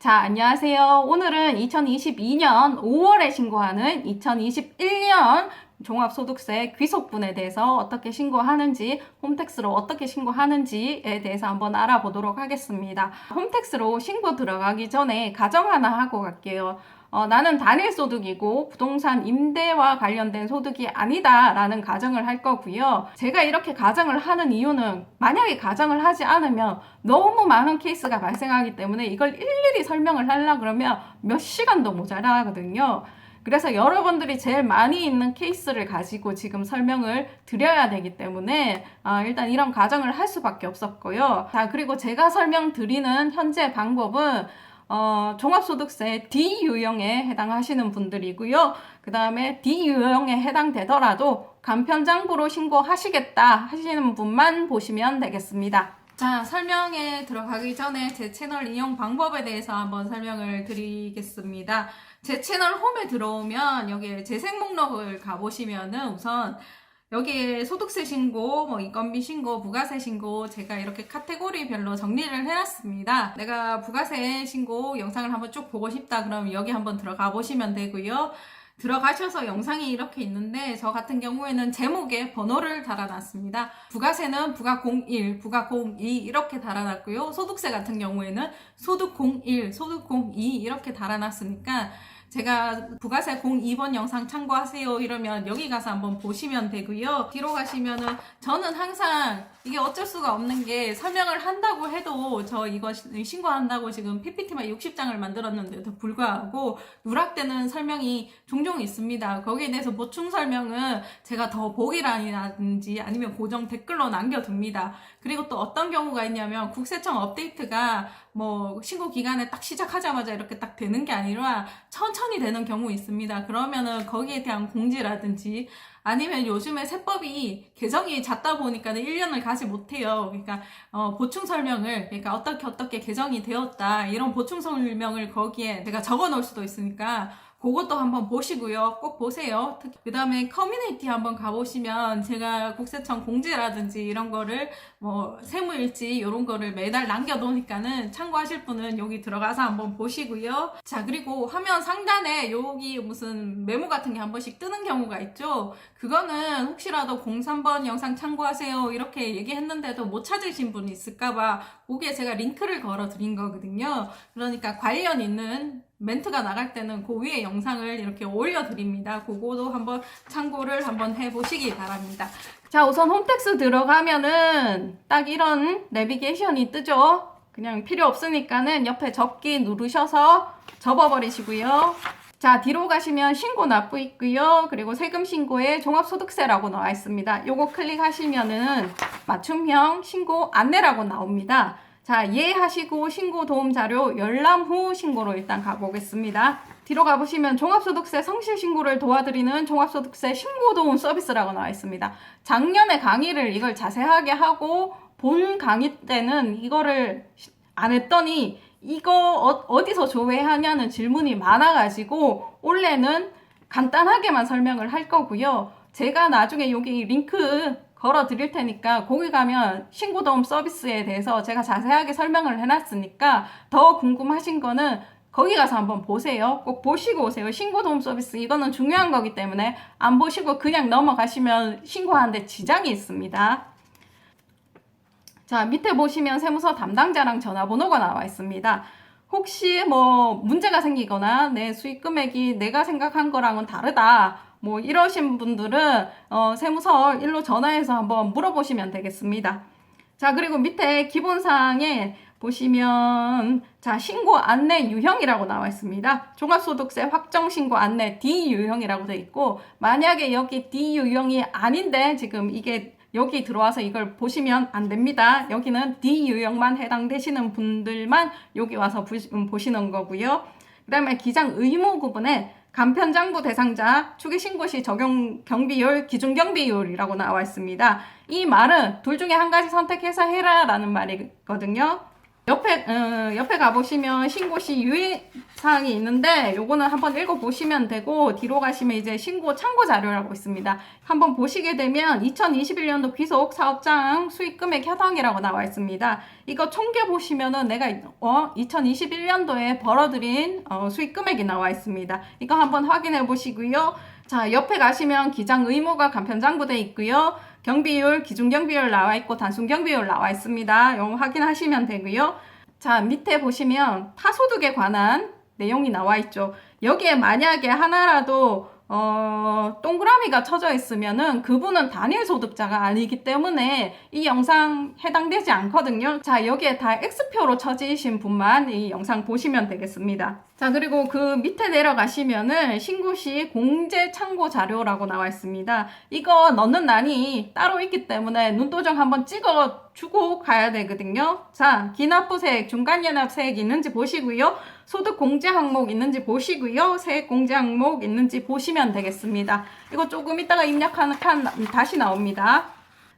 자, 안녕하세요. 오늘은 2022년 5월에 신고하는 2021년 종합소득세 귀속분에 대해서 어떻게 신고하는지, 홈택스로 어떻게 신고하는지에 대해서 한번 알아보도록 하겠습니다. 홈택스로 신고 들어가기 전에 가정 하나 하고 갈게요. 나는 단일소득이고 부동산 임대와 관련된 소득이 아니다 라는 가정을 할 거고요. 제가 이렇게 가정을 하는 이유는 만약에 가정을 하지 않으면 너무 많은 케이스가 발생하기 때문에 이걸 일일이 설명을 하려고 그러면 몇 시간도 모자라거든요. 그래서 여러분들이 제일 많이 있는 케이스를 가지고 지금 설명을 드려야 되기 때문에 일단 이런 가정을 할 수밖에 없었고요. 자, 그리고 제가 설명드리는 현재 방법은 종합소득세 D 유형에 해당하시는 분들이고요. 그 다음에 D 유형에 해당되더라도 간편장부로 신고하시겠다 하시는 분만 보시면 되겠습니다. 자, 설명에 들어가기 전에 제 채널 이용 방법에 대해서 한번 설명을 드리겠습니다. 제 채널 홈에 들어오면 여기에 재생 목록을 가보시면은 우선 여기에 소득세 신고, 인건비 신고, 부가세 신고 제가 이렇게 카테고리별로 정리를 해놨습니다. 내가 부가세 신고 영상을 한번 쭉 보고 싶다 그러면 여기 한번 들어가 보시면 되고요. 들어가셔서 영상이 이렇게 있는데 저 같은 경우에는 제목에 번호를 달아놨습니다. 부가세는 부가 01, 부가 02 이렇게 달아놨고요. 소득세 같은 경우에는 소득 01, 소득 02 이렇게 달아놨으니까 제가 부가세 02번 영상 참고하세요 이러면 여기 가서 한번 보시면 되고요. 뒤로 가시면은 저는 항상 이게 어쩔 수가 없는 게 설명을 한다고 해도 저 이거 신고한다고 지금 PPT만 60장을 만들었는데도 불구하고 누락되는 설명이 종종 있습니다. 거기에 대해서 보충 설명은 제가 더 보기란이라든지 아니면 고정 댓글로 남겨둡니다. 그리고 또 어떤 경우가 있냐면 국세청 업데이트가 신고 기간에 딱 시작하자마자 이렇게 딱 되는 게 아니라 천천히 되는 경우 있습니다. 그러면은 거기에 대한 공지라든지 아니면 요즘에 세법이 개정이 잦다 보니까는 1년을 가지 못해요. 그러니까 보충 설명을 그러니까 어떻게 개정이 되었다 이런 보충 설명을 거기에 제가 적어 놓을 수도 있으니까 그것도 한번 보시고요. 꼭 보세요. 그 다음에 커뮤니티 한번 가보시면 제가 국세청 공지라든지 이런 거를 세무일지 이런 거를 매달 남겨놓으니까는 참고하실 분은 여기 들어가서 한번 보시고요. 자, 그리고 화면 상단에 여기 무슨 메모 같은 게 한 번씩 뜨는 경우가 있죠. 그거는 혹시라도 03번 영상 참고하세요 이렇게 얘기했는데도 못 찾으신 분이 있을까봐 거기에 제가 링크를 걸어 드린 거거든요. 그러니까 관련 있는 멘트가 나갈 때는 그 위에 영상을 이렇게 올려드립니다. 그거도 한번 참고를 한번 해보시기 바랍니다. 자, 우선 홈택스 들어가면은 딱 이런 내비게이션이 뜨죠. 그냥 필요 없으니까는 옆에 접기 누르셔서 접어버리시고요. 자, 뒤로 가시면 신고 납부 있고요. 그리고 세금 신고에 종합소득세라고 나와 있습니다. 요거 클릭하시면은 맞춤형 신고 안내라고 나옵니다. 자, 이해하시고 신고 도움 자료 열람 후 신고로 일단 가보겠습니다. 뒤로 가보시면 종합소득세 성실 신고를 도와드리는 종합소득세 신고 도움 서비스라고 나와 있습니다. 작년에 강의를 이걸 자세하게 하고 본 강의 때는 이거를 안 했더니 이거 어디서 조회하냐는 질문이 많아가지고 올해는 간단하게만 설명을 할 거고요. 제가 나중에 여기 링크 걸어 드릴 테니까 거기 가면 신고도움 서비스에 대해서 제가 자세하게 설명을 해놨으니까 더 궁금하신 거는 거기 가서 한번 보세요. 꼭 보시고 오세요. 신고도움 서비스 이거는 중요한 거기 때문에 안 보시고 그냥 넘어가시면 신고하는데 지장이 있습니다. 자, 밑에 보시면 세무서 담당자랑 전화번호가 나와 있습니다. 혹시 문제가 생기거나 내 수익 금액이 내가 생각한 거랑은 다르다 이러신 분들은 세무서 일로 전화해서 한번 물어보시면 되겠습니다. 자, 그리고 밑에 기본사항에 보시면 자, 신고 안내 유형이라고 나와 있습니다. 종합소득세 확정 신고 안내 D 유형이라고 되어 있고 만약에 여기 D 유형이 아닌데 지금 이게 여기 들어와서 이걸 보시면 안 됩니다. 여기는 D 유형만 해당되시는 분들만 여기 와서 보시는 거고요. 그 다음에 기장 의무 구분에 간편장부 대상자 추계신고 시 적용 경비율 기준 경비율이라고 나와 있습니다. 이 말은 둘 중에 한 가지 선택해서 해라 라는 말이거든요. 옆에 가보시면 신고시 유의사항이 있는데 요거는 한번 읽어보시면 되고, 뒤로 가시면 이제 신고 참고 자료라고 있습니다. 한번 보시게 되면 2021년도 귀속 사업장 수익금액 현황이라고 나와 있습니다. 이거 총계 보시면은 내가 2021년도에 벌어들인 수익금액이 나와 있습니다. 이거 한번 확인해 보시고요. 자, 옆에 가시면 기장 의무가 간편장부돼 있고요. 경비율, 기준경비율 나와 있고 단순경비율 나와 있습니다. 이거 확인하시면 되고요. 자, 밑에 보시면 타소득에 관한 내용이 나와 있죠. 여기에 만약에 하나라도 동그라미가 쳐져 있으면은 그분은 단일 소득자가 아니기 때문에 이 영상 해당되지 않거든요. 자, 여기에 다 X표로 쳐지신 분만 이 영상 보시면 되겠습니다. 자, 그리고 그 밑에 내려가시면은 신고시 공제 참고 자료라고 나와 있습니다. 이거 넣는 난이 따로 있기 때문에 눈도장 한번 찍어 주고 가야 되거든요. 자, 기납부세액, 중간연합세액 있는지 보시고요. 소득 공제 항목 있는지 보시고요. 세액 공제 항목 있는지 보시면 되겠습니다. 이거 조금 이따가 입력하는 칸 다시 나옵니다.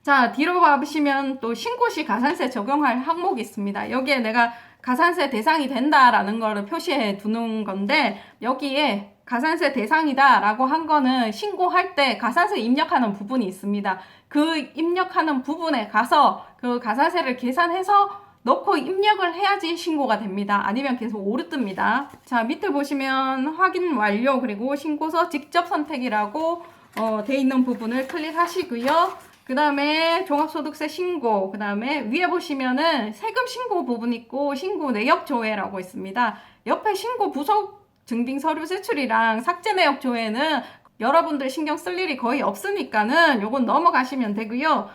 자, 뒤로 봐보시면 또 신고시 가산세 적용할 항목이 있습니다. 여기에 내가 가산세 대상이 된다라는 거를 표시해 두는 건데, 여기에 가산세 대상이다 라고 한 거는 신고할 때 가산세 입력하는 부분이 있습니다. 그 입력하는 부분에 가서 그 가산세를 계산해서 넣고 입력을 해야지 신고가 됩니다. 아니면 계속 오르뜹니다. 자, 밑에 보시면 확인 완료, 그리고 신고서 직접 선택이라고 돼 있는 부분을 클릭하시고요. 그 다음에 종합소득세 신고, 그 다음에 위에 보시면은 세금 신고 부분 있고 신고 내역 조회라고 있습니다. 옆에 신고 부속 증빙 서류 제출이랑 삭제 내역 조회는 여러분들 신경 쓸 일이 거의 없으니까는 요건 넘어가시면 되고요.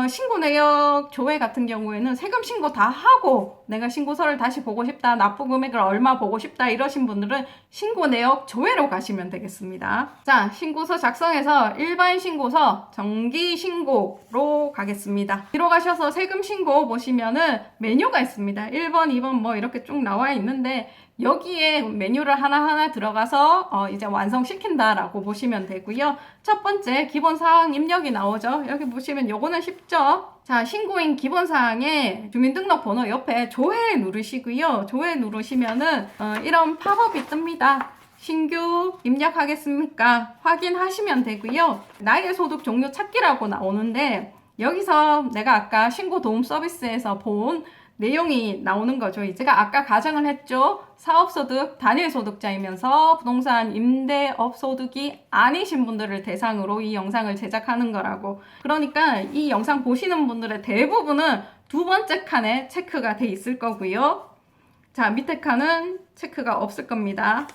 신고 내역 조회 같은 경우에는 세금 신고 다 하고 내가 신고서를 다시 보고 싶다, 납부 금액을 얼마 보고 싶다 이러신 분들은 신고 내역 조회로 가시면 되겠습니다. 자, 신고서 작성해서 일반 신고서 정기 신고로 가겠습니다. 뒤로 가셔서 세금 신고 보시면은 메뉴가 있습니다. 1번, 2번 뭐 이렇게 쭉 나와 있는데 여기에 메뉴를 하나하나 들어가서 이제 완성시킨다라고 보시면 되고요. 첫 번째 기본사항 입력이 나오죠. 여기 보시면 요거는 쉽죠. 자, 신고인 기본사항에 주민등록번호 옆에 조회 누르시고요. 조회 누르시면은 이런 팝업이 뜹니다. 신규 입력하겠습니까? 확인하시면 되고요. 나의 소득 종류 찾기라고 나오는데 여기서 내가 아까 신고 도움 서비스에서 본 내용이 나오는 거죠. 제가 아까 가정을 했죠. 사업소득 단일소득자이면서 부동산 임대업 소득이 아니신 분들을 대상으로 이 영상을 제작하는 거라고. 그러니까 이 영상 보시는 분들의 대부분은 두 번째 칸에 체크가 돼 있을 거고요. 자, 밑에 칸은 체크가 없을 겁니다.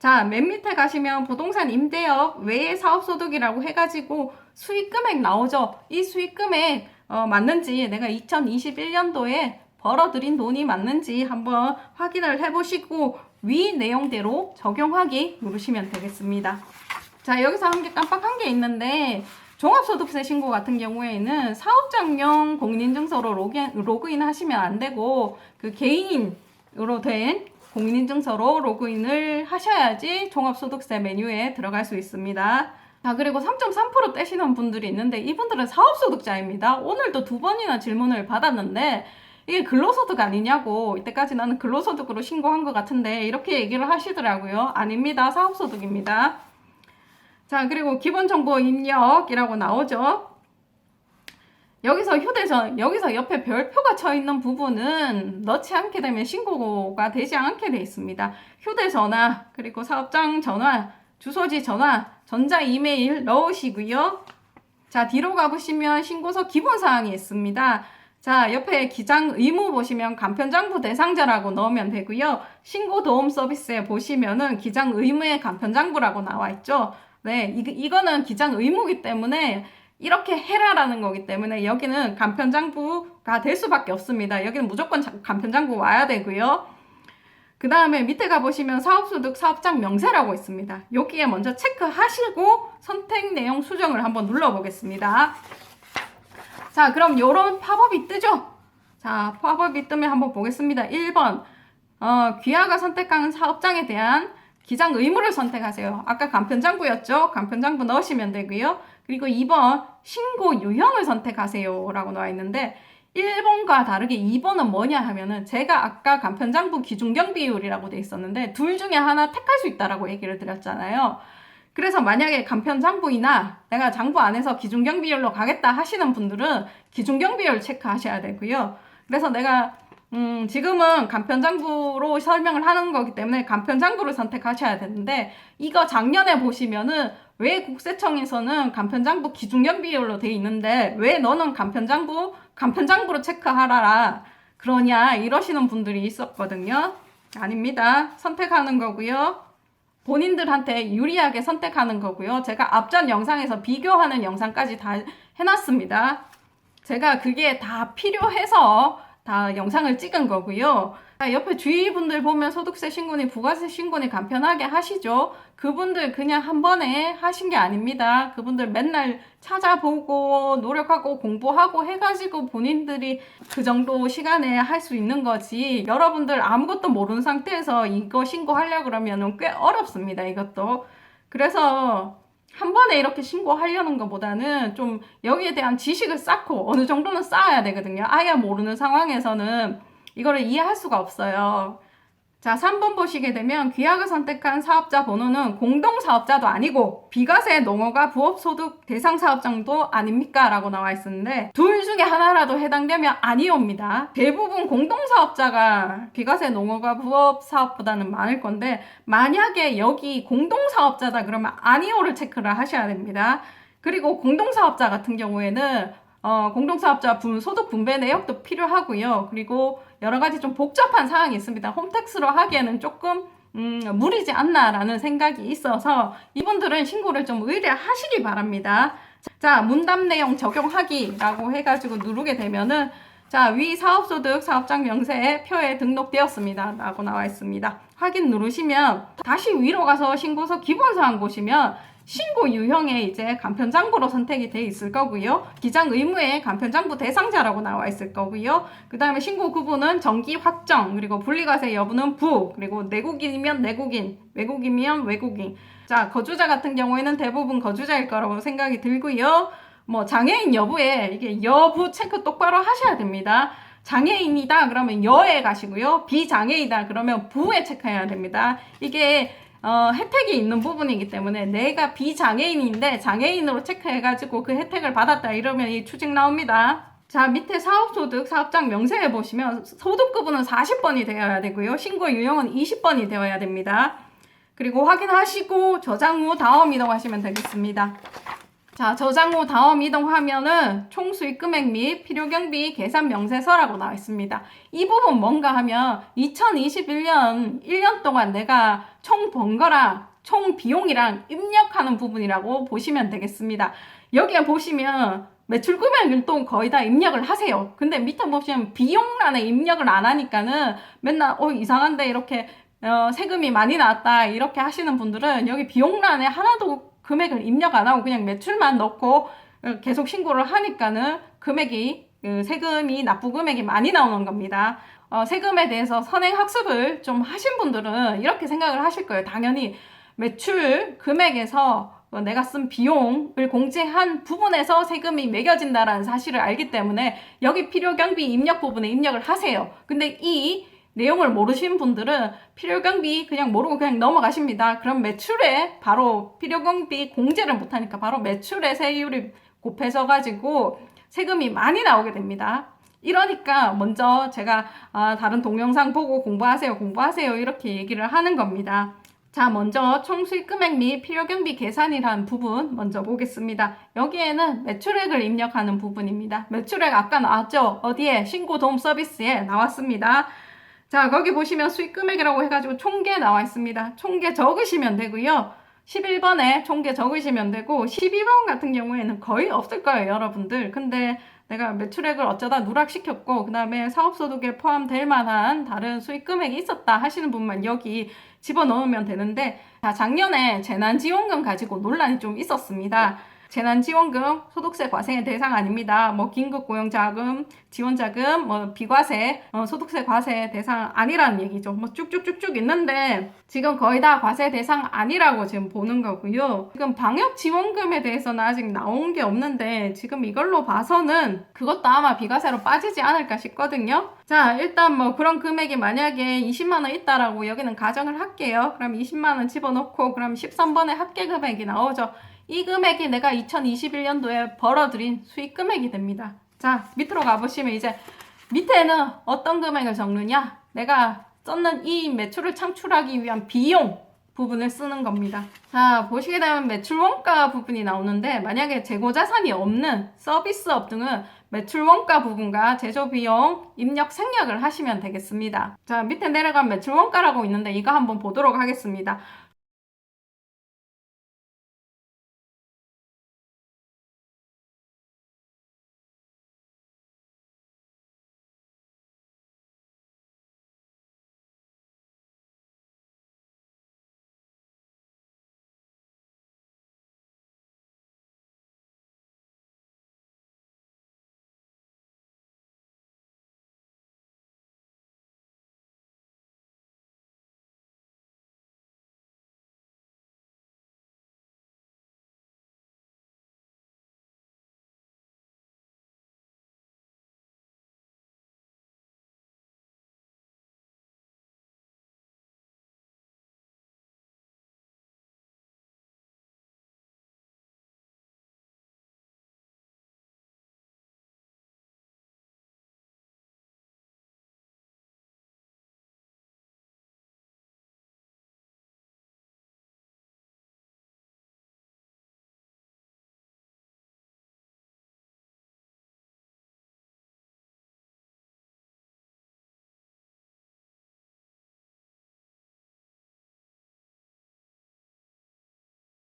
자, 맨 밑에 가시면 부동산 임대업 외의 사업소득이라고 해가지고 수익금액 나오죠. 이 수익금액 맞는지, 내가 2021년도에 벌어들인 돈이 맞는지 한번 확인을 해보시고 위 내용대로 적용하기 누르시면 되겠습니다. 자, 여기서 한 개 깜빡한 게 있는데 종합소득세 신고 같은 경우에는 사업장용 공인인증서로 로그인 하시면 안 되고 그 개인으로 된 공인인증서로 로그인을 하셔야지 종합소득세 메뉴에 들어갈 수 있습니다. 자, 그리고 3.3% 떼시는 분들이 있는데 이분들은 사업소득자입니다. 오늘도 2번이나 질문을 받았는데 이게 근로소득 아니냐고, 이때까지 나는 근로소득으로 신고한 것 같은데 이렇게 얘기를 하시더라고요. 아닙니다. 사업소득입니다. 자, 그리고 기본정보 입력이라고 나오죠. 여기서 휴대전, 여기서 옆에 별표가 쳐 있는 부분은 넣지 않게 되면 신고가 되지 않게 돼 있습니다. 휴대전화, 그리고 사업장 전화, 주소지 전화, 전자 이메일 넣으시고요. 자, 뒤로 가보시면 신고서 기본사항이 있습니다. 자, 옆에 기장 의무 보시면 간편장부 대상자라고 넣으면 되고요. 신고 도움 서비스에 보시면은 기장 의무의 간편장부라고 나와 있죠. 네, 이거는 기장 의무이기 때문에 이렇게 해라라는 거기 때문에 여기는 간편장부가 될 수밖에 없습니다. 여기는 무조건 간편장부 와야 되고요. 그 다음에 밑에 가보시면 사업소득 사업장 명세라고 있습니다. 여기에 먼저 체크하시고 선택 내용 수정을 한번 눌러보겠습니다. 자, 그럼 요런 팝업이 뜨죠? 자, 팝업이 뜨면 한번 보겠습니다. 1번, 귀하가 선택한 사업장에 대한 기장 의무를 선택하세요. 아까 간편장부였죠? 간편장부 넣으시면 되고요. 그리고 2번, 신고 유형을 선택하세요 라고 나와 있는데 1번과 다르게 2번은 뭐냐 하면은 제가 아까 간편장부 기준경 비율이라고 돼 있었는데 둘 중에 하나 택할 수 있다라고 얘기를 드렸잖아요. 그래서 만약에 간편장부이나 내가 장부 안에서 기준경 비율로 가겠다 하시는 분들은 기준경 비율 체크하셔야 되고요. 그래서 내가 지금은 간편장부로 설명을 하는 거기 때문에 간편장부를 선택하셔야 되는데 이거 작년에 보시면은 왜 국세청에서는 간편장부 기준경 비율로 돼 있는데 왜 너는 간편장부로 체크하라라 그러냐 이러시는 분들이 있었거든요. 아닙니다. 선택하는 거고요. 본인들한테 유리하게 선택하는 거고요. 제가 앞전 영상에서 비교하는 영상까지 다 해놨습니다. 제가 그게 다 필요해서 다 영상을 찍은 거고요. 옆에 주위 분들 보면 소득세 신고니 부가세 신고니 간편하게 하시죠. 그분들 그냥 한 번에 하신 게 아닙니다. 그분들 맨날 찾아보고 노력하고 공부하고 해가지고 본인들이 그 정도 시간에 할 수 있는 거지. 여러분들 아무것도 모르는 상태에서 이거 신고하려고 그러면 꽤 어렵습니다. 이것도. 그래서 한 번에 이렇게 신고하려는 것보다는 좀 여기에 대한 지식을 쌓고 어느 정도는 쌓아야 되거든요. 아예 모르는 상황에서는 이거를 이해할 수가 없어요. 자, 3번 보시게 되면 귀하가 선택한 사업자 번호는 공동사업자도 아니고 비과세 농어가 부업소득 대상 사업장도 아닙니까? 라고 나와 있었는데 둘 중에 하나라도 해당되면 아니옵니다. 대부분 공동사업자가 비과세 농어가 부업사업보다는 많을 건데 만약에 여기 공동사업자다 그러면 아니오를 체크를 하셔야 됩니다. 그리고 공동사업자 같은 경우에는 공동사업자 소득 분배 내역도 필요하고요. 그리고 여러 가지 좀 복잡한 사항이 있습니다. 홈택스로 하기에는 조금 무리지 않나라는 생각이 있어서 이분들은 신고를 좀 의뢰하시기 바랍니다. 자, 문답 내용 적용하기라고 해가지고 누르게 되면은 자, 위 사업소득 사업장 명세에 표에 등록되었습니다 라고 나와 있습니다. 확인 누르시면 다시 위로 가서 신고서 기본사항 보시면 신고 유형에 이제 간편장부로 선택이 돼 있을 거고요. 기장 의무에 간편장부 대상자라고 나와 있을 거고요. 그 다음에 신고 구분은 정기 확정, 그리고 분리과세 여부는 부, 그리고 내국인이면 내국인, 외국인이면 외국인. 자, 거주자 같은 경우에는 대부분 거주자일 거라고 생각이 들고요. 뭐 장애인 여부에 이게 여부 체크 똑바로 하셔야 됩니다. 장애인이다 그러면 여에 가시고요. 비장애이다 그러면 부에 체크해야 됩니다. 이게 혜택이 있는 부분이기 때문에 내가 비장애인인데 장애인으로 체크해가지고 그 혜택을 받았다 이러면 이 추징 나옵니다. 자, 밑에 사업소득 사업장 명세에 보시면 소득급은 40번이 되어야 되고요. 신고 유형은 20번이 되어야 됩니다. 그리고 확인하시고 저장 후 다음 이동하시면 되겠습니다. 자, 저장 후 다음 이동하면은 총 수익 금액 및 필요경비 계산 명세서라고 나와 있습니다. 이 부분 뭔가 하면 2021년 1년 동안 내가 총 번 거랑 총 비용이랑 입력하는 부분이라고 보시면 되겠습니다. 여기에 보시면 매출 금액을 또 거의 다 입력을 하세요. 근데 밑에 보시면 비용란에 입력을 안 하니까는 맨날 이상한데 이렇게 세금이 많이 나왔다 이렇게 하시는 분들은 여기 비용란에 하나도 금액을 입력 안 하고 그냥 매출만 넣고 계속 신고를 하니까는 금액이 세금이 납부 금액이 많이 나오는 겁니다. 세금에 대해서 선행 학습을 좀 하신 분들은 이렇게 생각을 하실 거예요. 당연히 매출 금액에서 내가 쓴 비용을 공제한 부분에서 세금이 매겨진다라는 사실을 알기 때문에 여기 필요경비 입력 부분에 입력을 하세요. 근데 이 내용을 모르신 분들은 필요경비 그냥 모르고 그냥 넘어가십니다. 그럼 매출에 바로 필요경비 공제를 못하니까 바로 매출에 세율이 곱해져 가지고 세금이 많이 나오게 됩니다. 이러니까 먼저 제가 다른 동영상 보고 공부하세요 이렇게 얘기를 하는 겁니다. 자, 먼저 총 수익 금액 및 필요경비 계산이라는 부분 먼저 보겠습니다. 여기에는 매출액을 입력하는 부분입니다. 매출액 아까 나왔죠? 어디에? 신고 도움 서비스에 나왔습니다. 자, 거기 보시면 수익 금액이라고 해가지고 총계 나와 있습니다. 총계 적으시면 되고요. 11번에 총계 적으시면 되고 12번 같은 경우에는 거의 없을 거예요, 여러분들. 근데 내가 매출액을 어쩌다 누락시켰고 그 다음에 사업소득에 포함될 만한 다른 수익 금액이 있었다 하시는 분만 여기 집어넣으면 되는데 자, 작년에 재난지원금 가지고 논란이 좀 있었습니다. 재난지원금, 소득세 과세 대상 아닙니다. 뭐 긴급고용자금, 지원자금, 뭐 비과세, 소득세 과세 대상 아니라는 얘기죠. 뭐 쭉쭉쭉쭉 있는데 지금 거의 다 과세 대상 아니라고 지금 보는 거고요. 지금 방역지원금에 대해서는 아직 나온 게 없는데 지금 이걸로 봐서는 그것도 아마 비과세로 빠지지 않을까 싶거든요. 자, 일단 뭐 그런 금액이 만약에 20만 원 있다라고 여기는 가정을 할게요. 그럼 20만 원 집어넣고 그럼 13번에 합계 금액이 나오죠. 이 금액이 내가 2021년도에 벌어들인 수익 금액이 됩니다. 자, 밑으로 가보시면 이제 밑에는 어떤 금액을 적느냐? 내가 썼는 이 매출을 창출하기 위한 비용 부분을 쓰는 겁니다. 자, 보시게 되면 매출 원가 부분이 나오는데 만약에 재고자산이 없는 서비스업 등은 매출 원가 부분과 제조비용, 입력 생략을 하시면 되겠습니다. 자, 밑에 내려간 매출 원가라고 있는데 이거 한번 보도록 하겠습니다.